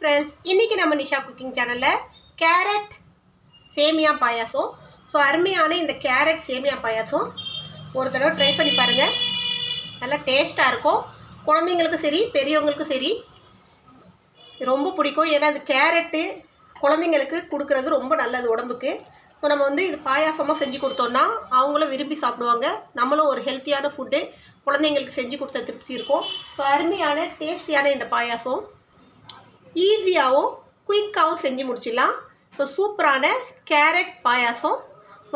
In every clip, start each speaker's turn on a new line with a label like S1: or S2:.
S1: Friends, இன்றைக்கி நம்ம Nisha cooking சேனலில் கேரட் சேமியா பாயாசம். ஸோ அருமையான இந்த கேரட் சேமியா பாயாசம் ஒரு தடவை ட்ரை பண்ணி பாருங்கள். நல்லா டேஸ்ட்டாக இருக்கும். குழந்தைங்களுக்கும் சரி பெரியவங்களுக்கும் சரி ரொம்ப பிடிக்கும். ஏன்னா அது கேரட்டு குழந்தைங்களுக்கு கொடுக்குறது ரொம்ப நல்லது உடம்புக்கு. ஸோ நம்ம இது பாயாசமாக செஞ்சு கொடுத்தோன்னா அவங்களும் விரும்பி சாப்பிடுவாங்க. நம்மளும் ஒரு ஹெல்த்தியான ஃபுட்டு குழந்தைங்களுக்கு செஞ்சு கொடுத்த திருப்தி இருக்கும். ஸோ அருமையான டேஸ்டியான இந்த பாயாசம் ஈஸியாகவும் குயிக்காகவும் செஞ்சு முடிச்சிடலாம். ஸோ சூப்பரான கேரட் பாயாசம்.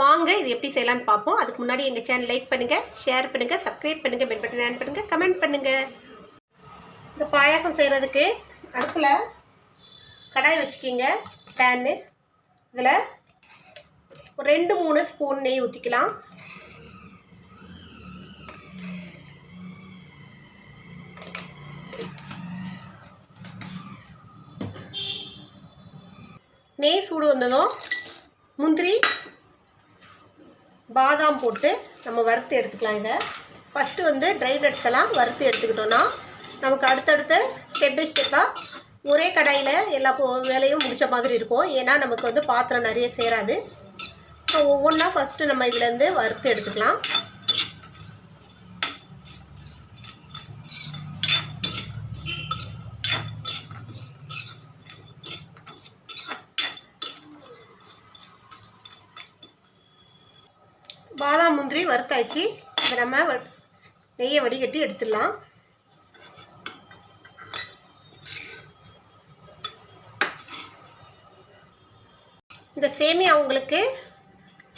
S1: வாங்க இது எப்படி செய்யலான்னு பார்ப்போம். அதுக்கு முன்னாடி எங்கள் சேனல் லைக் பண்ணுங்கள், ஷேர் பண்ணுங்கள், சப்ஸ்கிரைப் பண்ணுங்கள், பெல் பட்டன் ஆன் பண்ணுங்கள், கமெண்ட் பண்ணுங்கள். இந்த பாயாசம் செய்கிறதுக்கு அடுப்பில் கடாய் வச்சுக்கிங்க, பேனு. இதில் ஒரு 2-3 ஸ்பூன் நெய் ஊற்றிக்கலாம். நெய் சூடு வந்ததும் முந்திரி பாதாம் போட்டு நம்ம வறுத்து எடுத்துக்கலாம். இதை ஃபஸ்ட்டு ட்ரை நட்ஸ் எல்லாம் வறுத்து எடுத்துக்கிட்டோன்னா நமக்கு அடுத்தடுத்து ஸ்டெப் பை ஸ்டெப்பாக ஒரே கடாயில் எல்லா வேலையும் முடித்த மாதிரி இருக்கும். ஏன்னா நமக்கு பாத்திரம் நிறைய சேராது. ஸோ ஒவ்வொன்றா ஃபஸ்ட்டு நம்ம இதுலேருந்து வறுத்து எடுத்துக்கலாம். பாதாம் முந்திரி வறுத்தாச்சு. இதை நம்ம நெய்யை வடிகட்டி எடுத்துடலாம். இந்த சேமியா உங்களுக்கு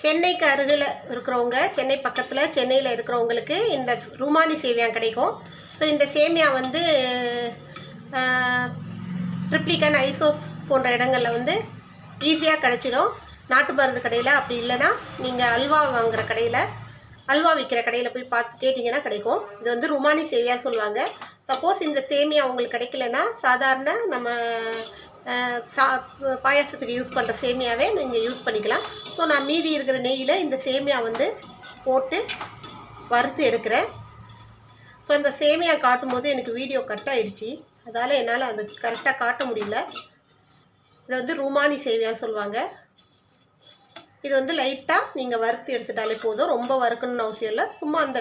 S1: சென்னைக்கு அருகில் இருக்கிறவங்க, சென்னை பக்கத்தில் சென்னையில் இருக்கிறவங்களுக்கு இந்த ருமானி சேமியா கிடைக்கும். ஸோ இந்த சேமியா ட்ரிப்ளிகன், ஐசோஸ் போன்ற இடங்களில் ஈஸியாக கிடச்சிடும். நாட்டு மருந்து கடையில், அப்படி இல்லைன்னா நீங்கள் அல்வா வாங்குகிற கடையில், அல்வா விற்கிற கடையில் போய் பார்த்து கேட்டிங்கன்னா கிடைக்கும். இது ருமானி சேமியா சொல்லுவாங்க. சப்போஸ் இந்த சேமியா உங்களுக்கு கிடைக்கலன்னா சாதாரண நம்ம பாயாசத்துக்கு யூஸ் பண்ணுற சேமியாவே நீங்கள் யூஸ் பண்ணிக்கலாம். ஸோ நான் மீதி இருக்கிற நெய்யில் இந்த சேமியா போட்டு வறுத்து எடுக்கிறேன். ஸோ இந்த சேமியா காட்டும் போது எனக்கு வீடியோ கட் ஆகிடுச்சு. அதால் என்னால் அது கரெக்டாக காட்ட முடியல. இதை ருமானி சேமியான்னு சொல்லுவாங்க. இது லைட்டாக நீங்கள் வறுத்து எடுத்துட்டாலே போதும். ரொம்ப வறுக்கணும்னு அவசியம் இல்லை. சும்மா அந்த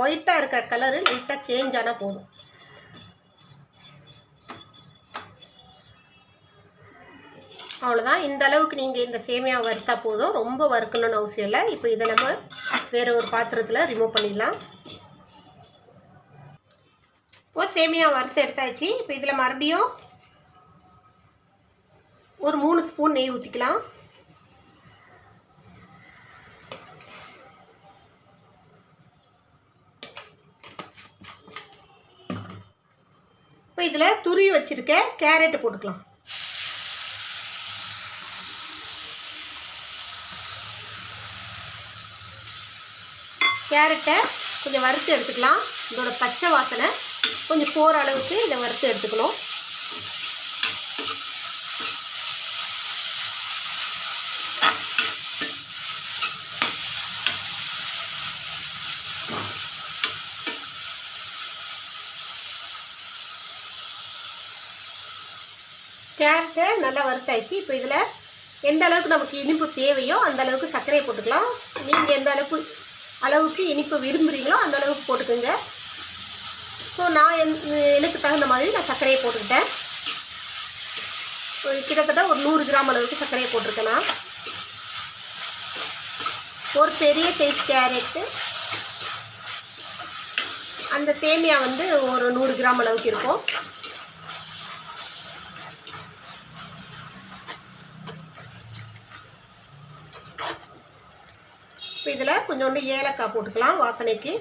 S1: ஒயிட்டாக இருக்கிற கலரு லைட்டாக சேஞ்ச் ஆனால் போதும். அவ்வளோதான். இந்த அளவுக்கு நீங்கள் இந்த சேமியா வறுத்தா போதும். ரொம்ப வறுக்கணும்னு அவசியம் இல்லை. இப்போ இதை நம்ம வேறு ஒரு பாத்திரத்தில் ரிமூவ் பண்ணிடலாம். இப்போ சேமியா வறுத்து எடுத்தாச்சு. இப்போ இதில் மறுபடியும் ஒரு 3 ஸ்பூன் நெய் ஊற்றிக்கலாம். இப்போ இதில் துருவி வச்சுருக்க கேரட்டு போட்டுக்கலாம். கேரட்டை கொஞ்சம் வறுத்து எடுத்துக்கலாம். இதோட பச்சை வாசனை கொஞ்சம் போகிற அளவுக்கு இதை வறுத்து எடுத்துக்கணும். கேரட்டை நல்லா வறுத்தாச்சு. இப்போ இதில் எந்த அளவுக்கு நமக்கு இனிப்பு தேவையோ அந்த அளவுக்கு சர்க்கரையை போட்டுக்கலாம். நீங்கள் எந்த அளவுக்கு இனிப்பு விரும்புகிறீங்களோ அந்த அளவுக்கு போட்டுக்கோங்க. ஸோ நான் எனக்கு தகுந்த மாதிரி நான் சர்க்கரையை போட்டுக்கிட்டேன். கிட்டத்தட்ட ஒரு 100 கிராம் அளவுக்கு சர்க்கரையை போட்டிருக்கேன் நான். ஒரு பெரிய சைஸ் கேரட்டு, அந்த சேமியா ஒரு 100 கிராம் அளவுக்கு இருக்கும். இப்போ இதில் கொஞ்சோண்டு ஏலக்காய் போட்டுக்கலாம் வாசனைக்கு.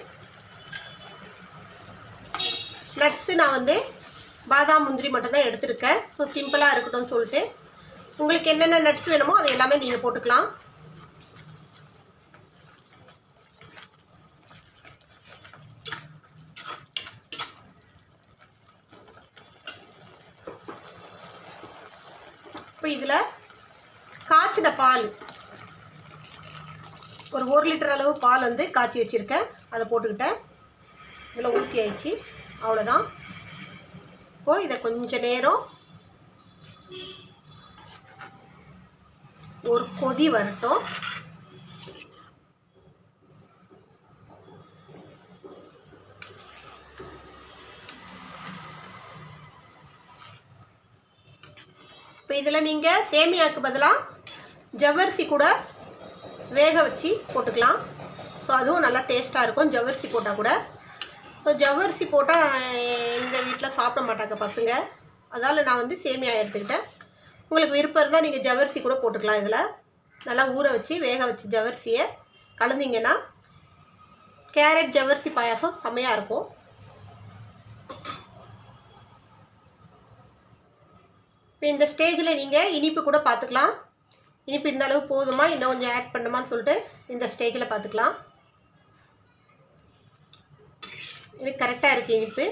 S1: நட்ஸு நான் பாதாம் முந்திரி மட்டும்தான் எடுத்துருக்கேன். ஸோ சிம்பிளாக இருக்கட்டும்னு சொல்லிட்டு உங்களுக்கு என்னென்ன நட்ஸ் வேணுமோ அது எல்லாமே நீங்கள் போட்டுக்கலாம். இப்போ இதில் காய்ச்சின பால், ஒரு 1 லிட்டர் அளவு பால் காய்ச்சி வச்சுருக்கேன். அதை போட்டுக்கிட்டேன். இதில் ஊற்றி ஆயிடுச்சு. அவ்வளோதான். இப்போது இதை கொஞ்சம் நேரம் ஒரு கொதி வரட்டும். இப்போ இதில் நீங்கள் சேமியாவுக்கு பதிலாக ஜவ்வரிசி கூட வேக வச்சு போட்டுக்கலாம். ஸோ அதுவும் நல்லா டேஸ்ட்டாக இருக்கும் ஜவ்வரிசி போட்டால் கூட. ஸோ ஜவ்வரிசி போட்டால் எங்கள் வீட்டில் சாப்பிட மாட்டாங்க பசங்க, அதால் நான் வந்து சேமியா எடுத்துக்கிட்டேன். உங்களுக்கு விருப்பம் இருந்தால் நீங்கள் ஜவ்வரிசி கூட போட்டுக்கலாம். இதில் நல்லா ஊற வச்சு வேக வச்சு ஜவ்வரிசியை கலந்திங்கன்னா கேரட் ஜவ்வரிசி பாயாசம் செம்மையாக இருக்கும். இப்போ இந்த ஸ்டேஜில் நீங்கள் இனிப்பு கூட பார்த்துக்கலாம். இனிப்பு இந்த அளவு போதுமா, இன்னும் கொஞ்சம் ஆட் பண்ணுமான்னு சொல்லிட்டு இந்த ஸ்டேஜில் பார்த்துக்கலாம். எனக்கு கரெக்டாக இருக்குது இனிப்பு.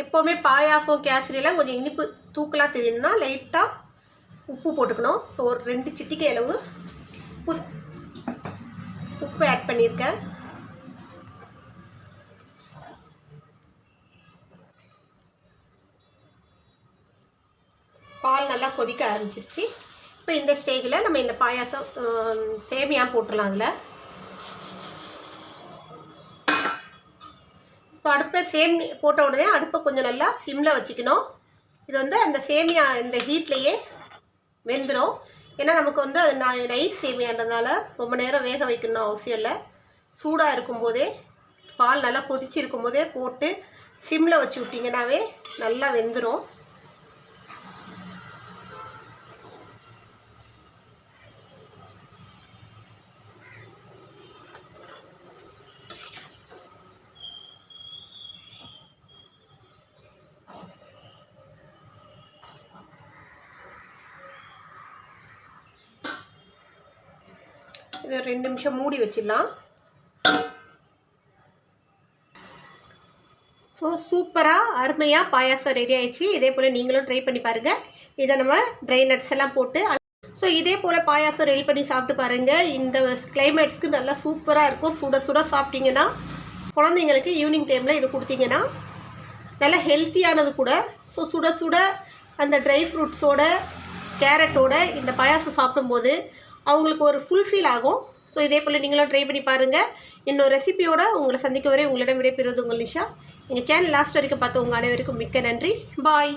S1: எப்போவுமே பாயாசம் கேசரியெல்லாம் கொஞ்சம் இனிப்பு தூக்கலாக தெரியணும்னா லைட்டாக உப்பு போட்டுக்கணும். ஸோ ஒரு 2 சிட்டிகை அளவு உப்பு ஆட் பண்ணியிருக்கேன். பால் நல்லா கொதிக்க ஆரம்பிச்சிருச்சு. இப்போ இந்த ஸ்டேஜில் நம்ம இந்த பாயாசம் சேமியா போட்டுடலாம். அதில் ஸோ அடுப்பை போட்ட உடனே அடுப்பை கொஞ்சம் நல்லா சிம்மில் வச்சுக்கணும். இது வந்து அந்த சேமியா இந்த ஹீட்லேயே வெந்துடும். ஏன்னா நமக்கு வந்து அது நைஸ் சேமியான்றதுனால ரொம்ப நேரம் வேக வைக்கணும் அவசியம் இல்லை. சூடாக இருக்கும்போதே பால் நல்லா கொதிச்சு இருக்கும்போதே போட்டு சிம்மில் வச்சு விட்டிங்கனாவே நல்லா வெந்துடும். இதை 2 நிமிஷம் மூடி வச்சிடலாம். ஸோ சூப்பராக அருமையாக பாயாசம் ரெடி ஆயிடுச்சு. இதே போல் நீங்களும் ட்ரை பண்ணி பாருங்கள். இதை நம்ம ட்ரை நட்ஸ் எல்லாம் போட்டு ஸோ இதே போல் பாயாசம் ரெடி பண்ணி சாப்பிட்டு பாருங்கள். இந்த கிளைமேட்ஸ்க்கு நல்லா சூப்பராக இருக்கும். சுட சுட சாப்பிட்டிங்கன்னா குழந்தைங்களுக்கு ஈவினிங் டைமில் இது கொடுத்தீங்கன்னா நல்லா ஹெல்த்தியானது கூட. ஸோ சுட சுட அந்த ட்ரை ஃப்ரூட்ஸோட கேரட்டோட இந்த பாயாசம் சாப்பிடும்போது அவங்களுக்கு ஒரு ஃபுல்ஃபில் ஆகும். ஸோ இதே போல் நீங்களும் ட்ரை பண்ணி பாருங்கள். இன்னொரு ரெசிபியோடு உங்களை சந்திக்க வரை உங்களிடம் விடைபெறுவது உங்கள் நிஷா. எங்கள் சேனல் லாஸ்ட் வரைக்கும் பார்த்து உங்கள் அனைவருக்கும் மிக்க நன்றி. பாய்.